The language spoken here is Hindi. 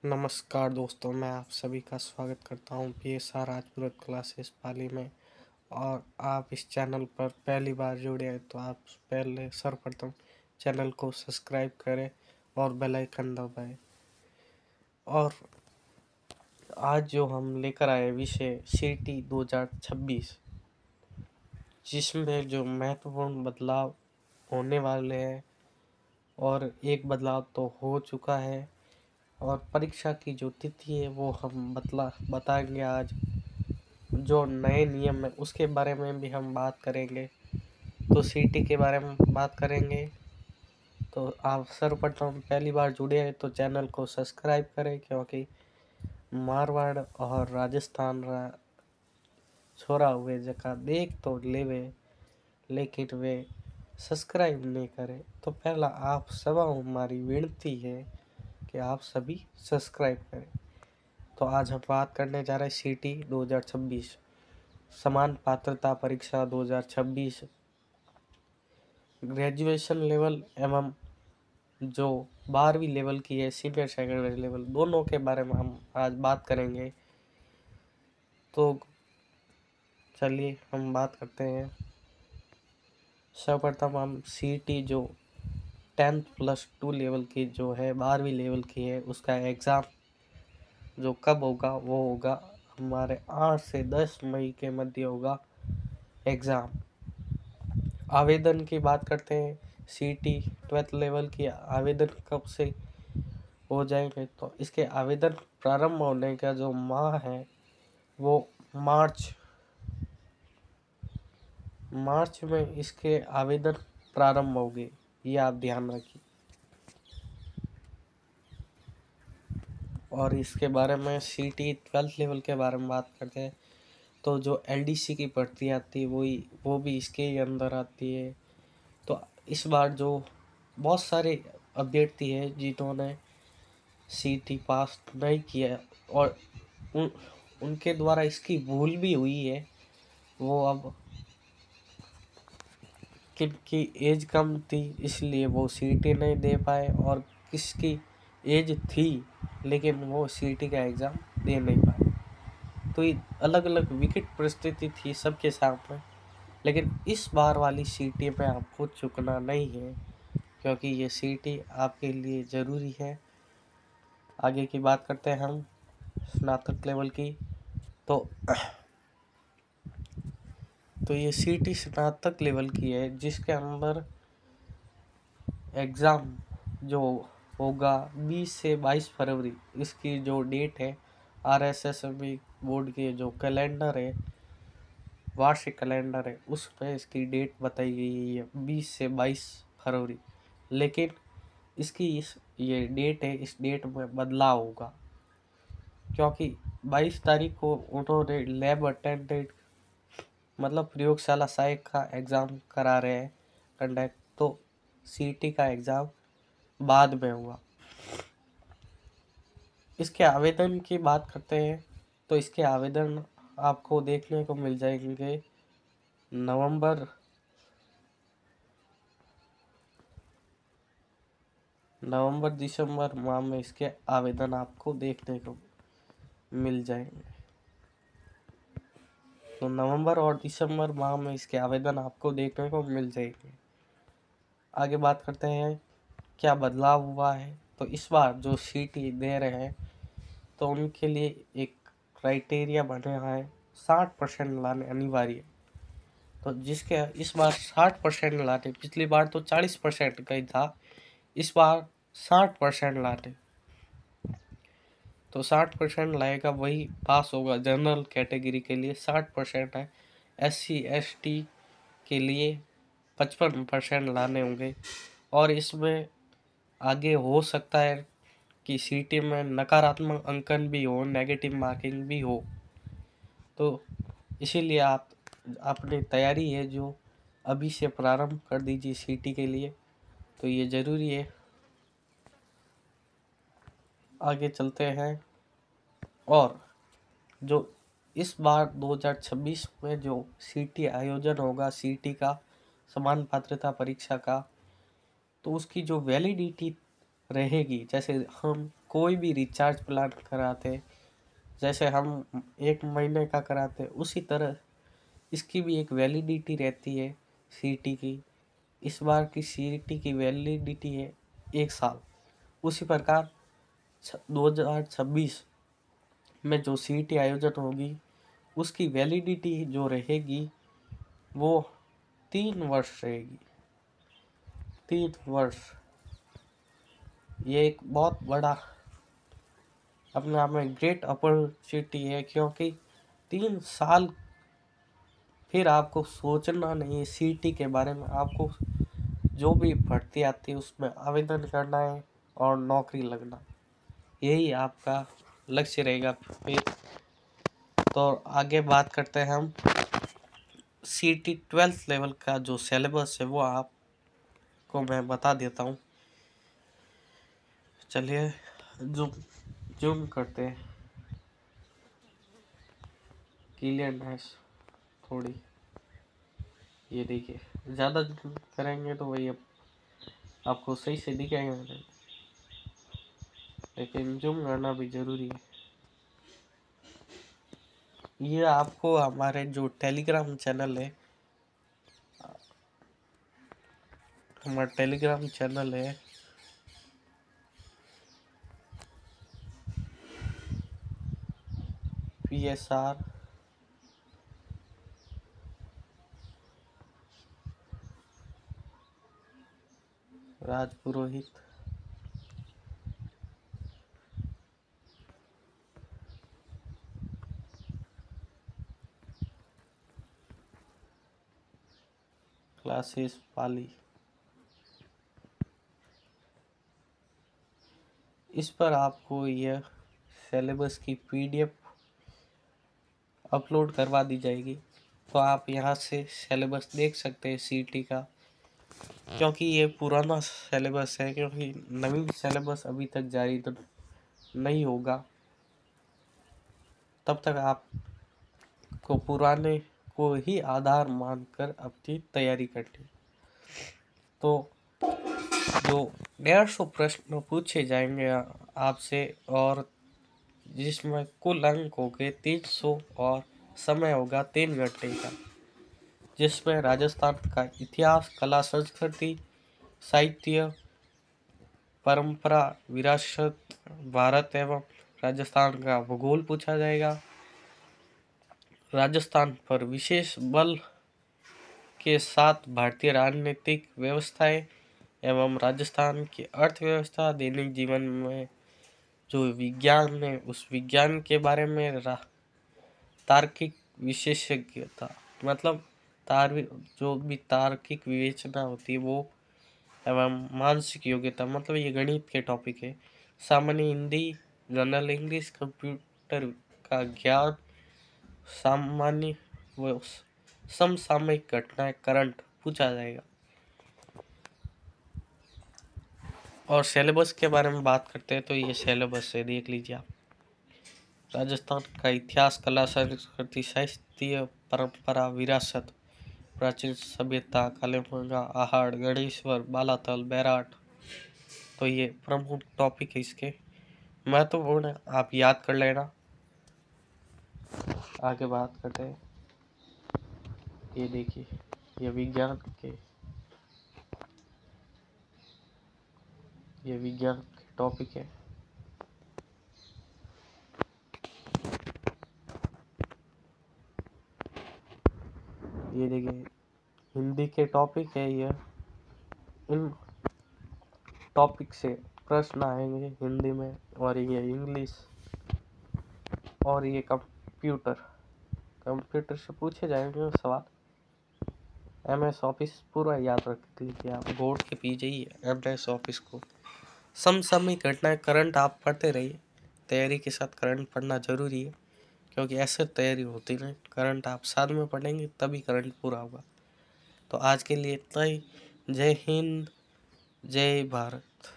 नमस्कार दोस्तों, मैं आप सभी का स्वागत करता हूं PSR राजपूत क्लासेस पाली में। और आप इस चैनल पर पहली बार जुड़े हैं तो आप पहले सर्वप्रथम चैनल को सब्सक्राइब करें और बेल आइकन दबाएं। और आज जो हम लेकर आए विषय CT 2026, जिसमें जो महत्वपूर्ण बदलाव होने वाले हैं और एक बदलाव तो हो चुका है और परीक्षा की जो तिथि है वो हम बताएंगे। आज जो नए नियम है उसके बारे में भी हम बात करेंगे। तो CT के बारे में बात करेंगे। तो आप सर्वप्रथम पहली बार जुड़े हैं तो चैनल को सब्सक्राइब करें, क्योंकि मारवाड़ और राजस्थान छोरा हुए जगह देख तो लेवे लेकिन वे सब्सक्राइब नहीं करें। तो पहला आप सब हमारी विनती है कि आप सभी सब्सक्राइब करें। तो आज हम बात करने जा रहे हैं CT 2026 समान पात्रता परीक्षा 2026 ग्रेजुएशन लेवल एवं जो 12वीं लेवल की है सीनियर सेकेंडरी लेवल, दोनों के बारे में हम आज बात करेंगे। तो चलिए हम बात करते हैं। सर्वप्रथम हम CT जो 10+2 लेवल की जो है 12वीं लेवल की है उसका एग्ज़ाम जो कब होगा वो होगा हमारे 8 से 10 मई के मध्य होगा एग्ज़ाम। आवेदन की बात करते हैं। CT 12th लेवल की आवेदन कब से हो जाएंगे, तो इसके आवेदन प्रारंभ होने का जो माह है वो मार्च में इसके आवेदन प्रारंभ होंगे, ये आप ध्यान रखिए। और इसके बारे में CT 12th लेवल के बारे में बात करते हैं तो जो LDC की भर्ती आती है वो भी इसके ही अंदर आती है। तो इस बार जो बहुत सारे अभ्यर्थी है जिन्होंने CT पास नहीं किया और उनके द्वारा इसकी भूल भी हुई है, वो अब किनकी एज कम थी इसलिए वो CT नहीं दे पाए और किसकी एज थी लेकिन वो CT का एग्ज़ाम दे नहीं पाए। तो ये अलग अलग विकट परिस्थिति थी सबके सामने, लेकिन इस बार वाली CT में आपको चूकना नहीं है, क्योंकि ये CT आपके लिए ज़रूरी है। आगे की बात करते हैं हम स्नातक लेवल की। तो ये CT स्नातक लेवल की है, जिसके अंदर एग्ज़ाम जो होगा 20 से 22 फरवरी, इसकी जो डेट है RSSB बोर्ड के जो कैलेंडर है, वार्षिक कैलेंडर है, उस पर इसकी डेट बताई गई है 20 से 22 फरवरी। लेकिन इसकी ये डेट है, इस डेट में बदलाव होगा, क्योंकि 22 तारीख को उन्होंने लैब अटेंडेंट मतलब प्रयोगशाला सहायक का एग्ज़ाम करा रहे हैं कंडक्ट। तो CT का एग्ज़ाम बाद में हुआ। इसके आवेदन की बात करते हैं तो इसके आवेदन आपको देखने को मिल जाएंगे नवंबर दिसंबर माह में इसके आवेदन आपको देखने को मिल जाएंगे। तो नवंबर और दिसंबर माह में इसके आवेदन आपको देखने को मिल जाएंगे। आगे बात करते हैं क्या बदलाव हुआ है। तो इस बार जो CT दे रहे हैं तो उनके लिए एक क्राइटेरिया बने है 60% लाने अनिवार्य है। तो जिसके इस बार 60% लाने, पिछली बार तो 40% का ही था, इस बार 60% लाने। तो 60% लाएगा वही पास होगा। जनरल कैटेगरी के लिए 60% है, SC ST के लिए 55% लाने होंगे। और इसमें आगे हो सकता है कि CT में नकारात्मक अंकन भी हो, नेगेटिव मार्किंग भी हो। तो इसीलिए आप अपनी तैयारी है जो अभी से प्रारंभ कर दीजिए CT के लिए, तो ये ज़रूरी है। आगे चलते हैं। और जो इस बार 2026 में जो CT आयोजन होगा, CT का समान पात्रता परीक्षा का, तो उसकी जो वैलिडिटी रहेगी। जैसे हम कोई भी रिचार्ज प्लान कराते, जैसे हम 1 महीने का कराते, उसी तरह इसकी भी एक वैलिडिटी रहती है सीटी की। इस बार की सीटी की वैलिडिटी है 1 साल। उसी प्रकार 2026 में जो सीटी आयोजन होगी उसकी वैलिडिटी जो रहेगी वो 3 वर्ष रहेगी। 3 वर्ष, ये एक बहुत बड़ा अपने आप में ग्रेट अपॉर्चुनिटी है, क्योंकि 3 साल फिर आपको सोचना नहीं है सीटी के बारे में। आपको जो भी भर्ती आती है उसमें आवेदन करना है और नौकरी लगना, यही आपका लक्ष्य रहेगा। फिर तो आगे बात करते हैं हम सीटी 12th लेवल का जो सिलेबस है वो आपको मैं बता देता हूँ। चलिए जूम करते हैं, क्लियरनेस थोड़ी, ये देखिए। ज़्यादा जूम करेंगे तो वही आपको सही से दिखेगा नहीं, लेकिन जूम करना भी ज़रूरी है। ये आपको हमारे जो टेलीग्राम चैनल है, हमारा टेलीग्राम चैनल है PSR राजपुरोहित क्लासेस पाली, इस पर आपको यह सिलेबस की PDF अपलोड करवा दी जाएगी। तो आप यहाँ से सिलेबस देख सकते हैं सीटी का, क्योंकि ये पुराना सिलेबस है, क्योंकि नवीन सिलेबस अभी तक जारी तो नहीं होगा। तब तक आपको पुराने को ही आधार मानकर अपनी तैयारी करनी। तो जो 150 प्रश्न पूछे जाएंगे आपसे, और जिसमें कुल अंक हो गए 300 और समय होगा 3 घंटे का, जिसमें राजस्थान का इतिहास, कला, संस्कृति, साहित्य, परंपरा, विरासत, भारत एवं राजस्थान का भूगोल पूछा जाएगा। राजस्थान पर विशेष बल के साथ भारतीय राजनीतिक व्यवस्थाएं एवं राजस्थान की अर्थव्यवस्था, दैनिक जीवन में जो विज्ञान है उस विज्ञान के बारे में तार्किक विशेषज्ञता, मतलब जो भी तार्किक विवेचना होती है वो, एवं मानसिक योग्यता, मतलब ये गणित के टॉपिक है। सामान्य हिंदी, जनरल इंग्लिश, कंप्यूटर का ज्ञान, सामान्य व समसामयिक घटनाएं, करंट पूछा जाएगा। और सिलेबस के बारे में बात करते हैं तो ये सिलेबस है, देख लीजिए आप। राजस्थान का इतिहास, कला, संस्कृति, साहित्य, परंपरा, विरासत, प्राचीन सभ्यता, कालीगंगा, आहड़, गणेश्वर, बालातल, बैराट, तो ये प्रमुख टॉपिक है इसके, महत्वपूर्ण आप याद कर लेना। आगे बात करते हैं, ये देखिए, ये विज्ञान के टॉपिक है। ये देखिए, हिंदी के टॉपिक है ये। इन टॉपिक से प्रश्न आएंगे हिंदी में, और ये इंग्लिश, और ये कंप्यूटर से पूछे जाएंगे सवाल। MS ऑफिस पूरा याद रख लीजिए आप, बोर्ड के पीछे ही है MS ऑफिस को। समसामयिक घटनाएं, करंट आप पढ़ते रहिए, तैयारी के साथ करंट पढ़ना जरूरी है, क्योंकि ऐसे तैयारी होती नहीं, करंट आप साथ में पढ़ेंगे तभी करंट पूरा होगा। तो आज के लिए इतना ही। जय हिंद, जय भारत।